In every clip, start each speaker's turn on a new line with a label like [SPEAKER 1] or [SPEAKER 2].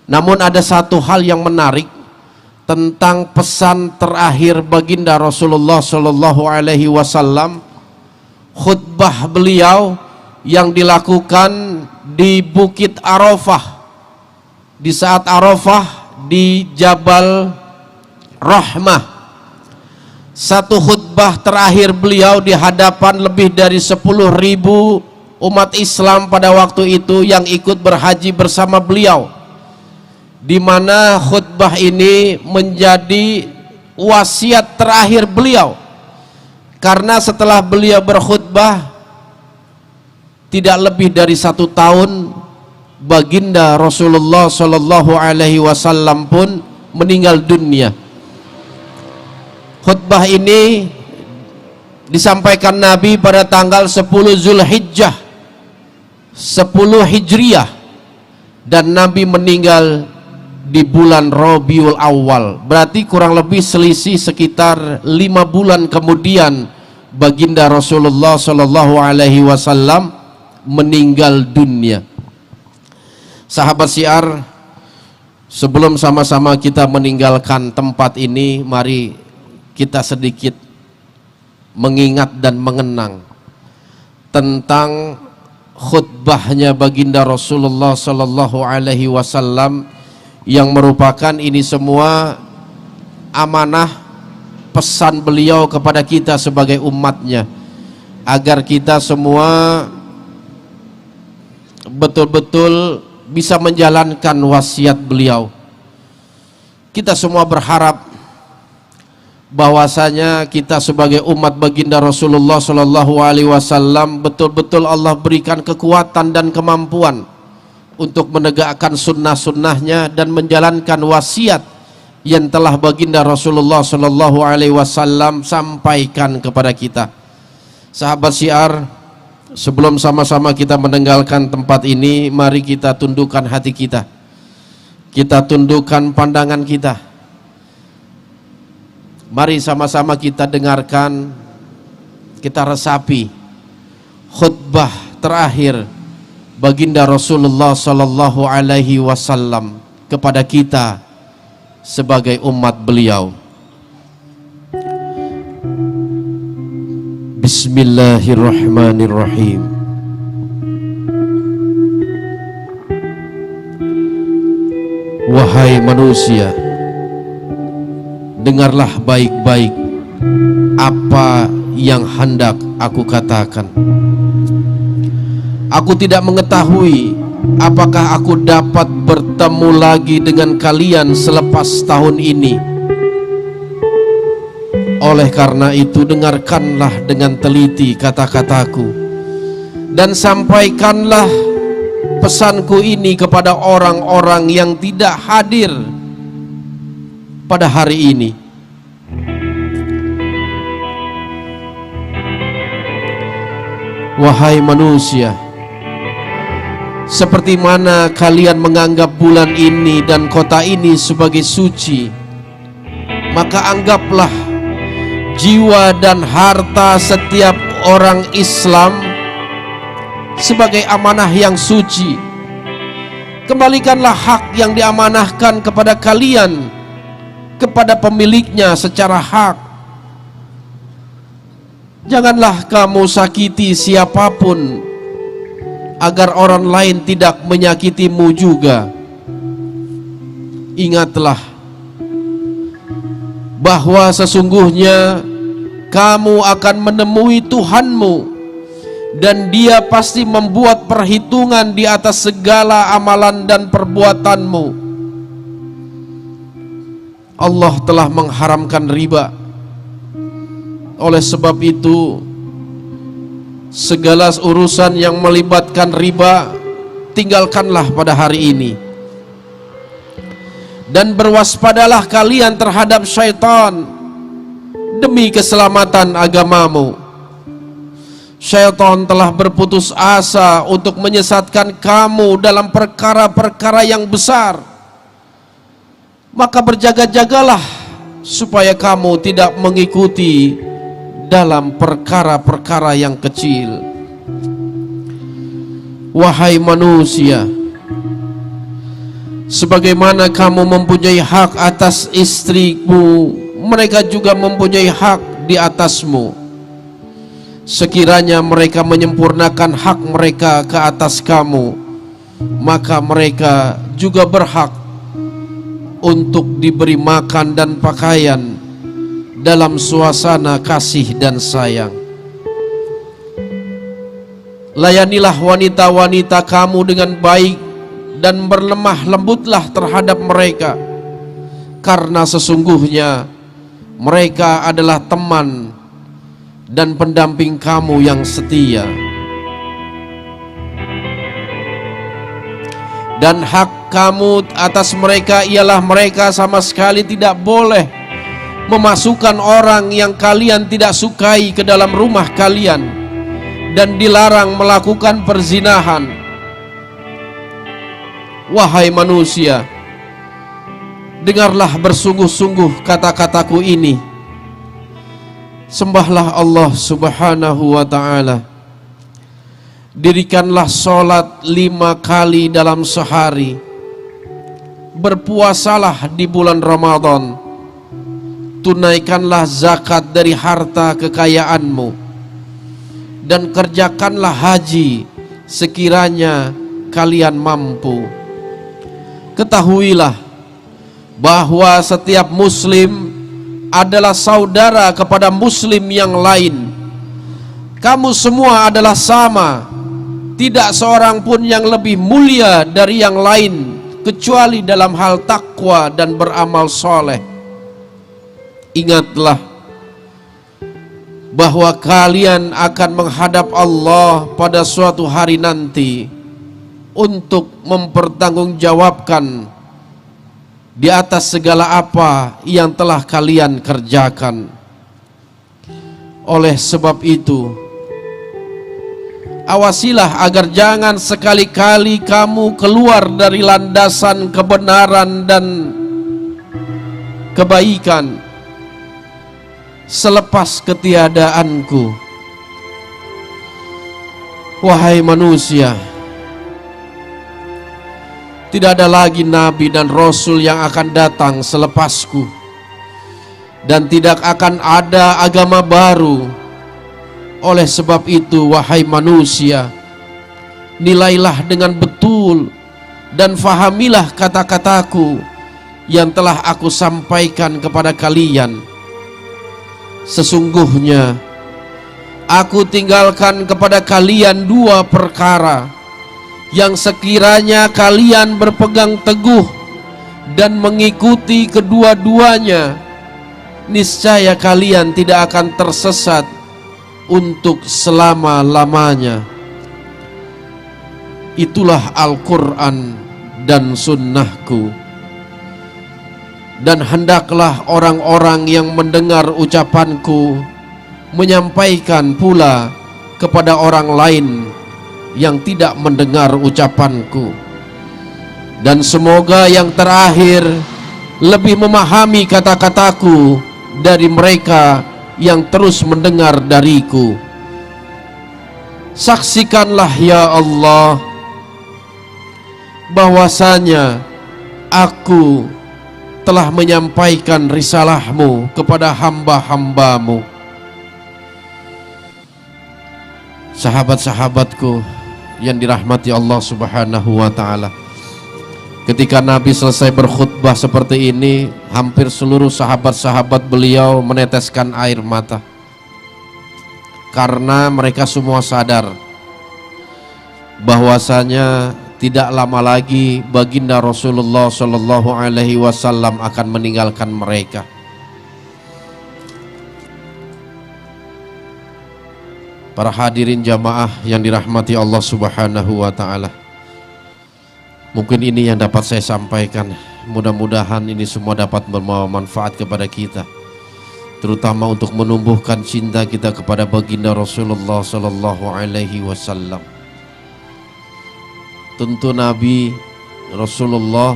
[SPEAKER 1] Namun ada satu hal yang menarik tentang pesan terakhir baginda Rasulullah Shallallahu Alaihi Wasallam, khutbah beliau yang dilakukan di Bukit Arafah, di saat Arafah di Jabal Rahmah. Satu khutbah terakhir beliau di hadapan lebih dari 10.000 umat Islam pada waktu itu yang ikut berhaji bersama beliau, di mana khutbah ini menjadi wasiat terakhir beliau, karena setelah beliau berkhutbah tidak lebih dari 1 tahun baginda Rasulullah Shallallahu Alaihi Wasallam pun meninggal dunia. Khutbah ini disampaikan Nabi pada tanggal 10 Zulhijjah 10 Hijriah, dan Nabi meninggal di bulan Rabiul Awal. Berarti kurang lebih selisih sekitar 5 bulan kemudian baginda Rasulullah Shallallahu Alaihi Wasallam meninggal dunia. Sahabat Syiar, sebelum sama-sama kita meninggalkan tempat ini, mari kita sedikit mengingat dan mengenang tentang khutbahnya baginda Rasulullah Shallallahu Alaihi Wasallam, yang merupakan ini semua amanah pesan beliau kepada kita sebagai umatnya, agar kita semua betul-betul bisa menjalankan wasiat beliau. Kita semua berharap bahwasanya kita sebagai umat baginda Rasulullah Shallallahu Alaihi Wasallam betul-betul Allah berikan kekuatan dan kemampuan untuk menegakkan sunnah-sunnahnya dan menjalankan wasiat yang telah baginda Rasulullah Shallallahu Alaihi Wasallam sampaikan kepada kita. Sahabat Syiar, sebelum sama-sama kita meninggalkan tempat ini, mari kita tundukkan hati kita, kita tundukkan pandangan kita. Mari sama-sama kita dengarkan, kita resapi khutbah terakhir baginda Rasulullah Sallallahu Alaihi Wasallam kepada kita sebagai umat beliau. Bismillahirrahmanirrahim. Wahai manusia, dengarlah baik-baik apa yang hendak aku katakan. Aku tidak mengetahui apakah aku dapat bertemu lagi dengan kalian selepas tahun ini. Oleh karena itu, dengarkanlah dengan teliti kata-kataku dan sampaikanlah pesanku ini kepada orang-orang yang tidak hadir pada hari ini. Wahai manusia, seperti mana kalian menganggap bulan ini dan kota ini sebagai suci, maka anggaplah jiwa dan harta setiap orang Islam sebagai amanah yang suci. Kembalikanlah hak yang diamanahkan kepada kalian kepada pemiliknya secara hak. Janganlah kamu sakiti siapapun agar orang lain tidak menyakitimu juga. Ingatlah bahwa sesungguhnya kamu akan menemui Tuhanmu, dan Dia pasti membuat perhitungan di atas segala amalan dan perbuatanmu. Allah telah mengharamkan riba. Oleh sebab itu, segala urusan yang melibatkan riba tinggalkanlah pada hari ini, dan berwaspadalah kalian terhadap syaitan demi keselamatan agamamu. Syaitan telah berputus asa untuk menyesatkan kamu dalam perkara-perkara yang besar. Maka berjaga-jagalah supaya kamu tidak mengikuti dalam perkara-perkara yang kecil. Wahai manusia, Sebagaimana kamu mempunyai hak atas istrimu, mereka juga mempunyai hak di atasmu. Sekiranya mereka menyempurnakan hak mereka ke atas kamu, maka mereka juga berhak untuk diberi makan dan pakaian dalam suasana kasih dan sayang. Layanilah wanita-wanita kamu dengan baik dan berlemah lembutlah terhadap mereka, karena sesungguhnya mereka adalah teman dan pendamping kamu yang setia. Dan hak kamu atas mereka ialah mereka sama sekali tidak boleh memasukkan orang yang kalian tidak sukai ke dalam rumah kalian, dan dilarang melakukan perzinahan. Wahai manusia, dengarlah bersungguh-sungguh kata-kataku ini. Sembahlah Allah Subhanahu wa ta'ala. Dirikanlah sholat 5 kali dalam sehari. Berpuasalah di bulan Ramadan. Tunaikanlah zakat dari harta kekayaanmu, dan kerjakanlah haji sekiranya kalian mampu. Ketahuilah bahwa setiap muslim adalah saudara kepada muslim yang lain. Kamu semua adalah sama, tidak seorang pun yang lebih mulia dari yang lain kecuali dalam hal takwa dan beramal soleh. Ingatlah bahwa kalian akan menghadap Allah pada suatu hari nanti untuk mempertanggungjawabkan di atas segala apa yang telah kalian kerjakan. Oleh sebab itu, awasilah agar jangan sekali-kali kamu keluar dari landasan kebenaran dan kebaikan selepas ketiadaanku. Wahai manusia, tidak ada lagi nabi dan rasul yang akan datang selepasku, dan tidak akan ada agama baru. Oleh sebab itu, wahai manusia, nilailah dengan betul dan fahamilah kata-kataku yang telah aku sampaikan kepada kalian. Sesungguhnya aku tinggalkan kepada kalian 2 perkara yang sekiranya kalian berpegang teguh dan mengikuti kedua-duanya, niscaya kalian tidak akan tersesat untuk selama-lamanya. Itulah Al-Quran dan sunnahku. Dan hendaklah orang-orang yang mendengar ucapanku menyampaikan pula kepada orang lain yang tidak mendengar ucapanku. Dan semoga yang terakhir lebih memahami kata-kataku dari mereka yang terus mendengar dariku. Saksikanlah ya Allah bahwasanya aku telah menyampaikan risalahmu kepada hamba-hambamu. Sahabat-sahabatku yang dirahmati Allah Subhanahu wa ta'ala, ketika Nabi selesai berkhutbah seperti ini, hampir seluruh sahabat-sahabat beliau meneteskan air mata, karena mereka semua sadar bahwasanya tidak lama lagi baginda Rasulullah Shallallahu Alaihi Wasallam akan meninggalkan mereka. Para hadirin jamaah yang dirahmati Allah Subhanahu wa ta'ala, mungkin ini yang dapat saya sampaikan. Mudah-mudahan ini semua dapat membawa manfaat kepada kita, terutama untuk menumbuhkan cinta kita kepada baginda Rasulullah Shallallahu Alaihi Wasallam. Tentu Nabi Rasulullah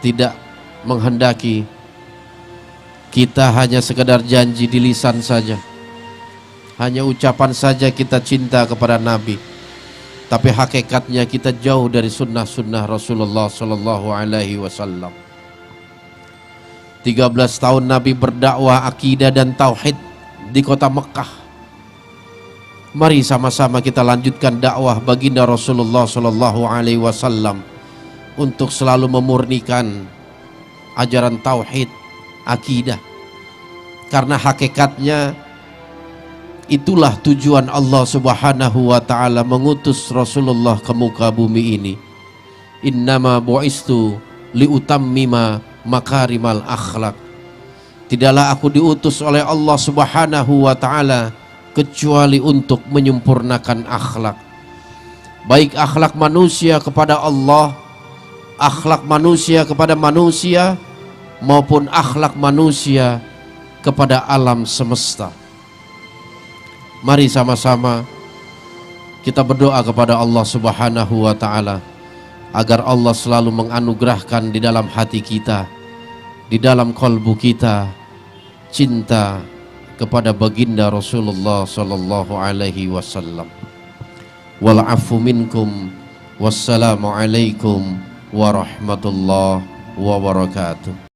[SPEAKER 1] tidak menghendaki kita hanya sekedar janji di lisan saja, hanya ucapan saja kita cinta kepada Nabi. tapi hakikatnya kita jauh dari sunnah-sunnah Rasulullah sallallahu alaihi wasallam. 13 tahun Nabi berdakwah akidah dan tauhid di kota Mekah. Mari sama-sama kita lanjutkan dakwah baginda Rasulullah sallallahu alaihi wasallam untuk selalu memurnikan ajaran tauhid, akidah. Karena hakikatnya itulah tujuan Allah Subhanahu wa taala mengutus Rasulullah ke muka bumi ini. Innama bu'istu liutammima makarimal akhlak. Tidaklah aku diutus oleh Allah Subhanahu wa taala kecuali untuk menyempurnakan akhlak. Baik akhlak manusia kepada Allah, akhlak manusia kepada manusia, maupun akhlak manusia kepada alam semesta. Mari sama-sama kita berdoa kepada Allah Subhanahu wa taala agar Allah selalu menganugerahkan di dalam hati kita, di dalam kalbu kita, cinta kepada baginda Rasulullah sallallahu alaihi wasallam. Wal afu minkum, wassalamu alaikum warahmatullahi wabarakatuh.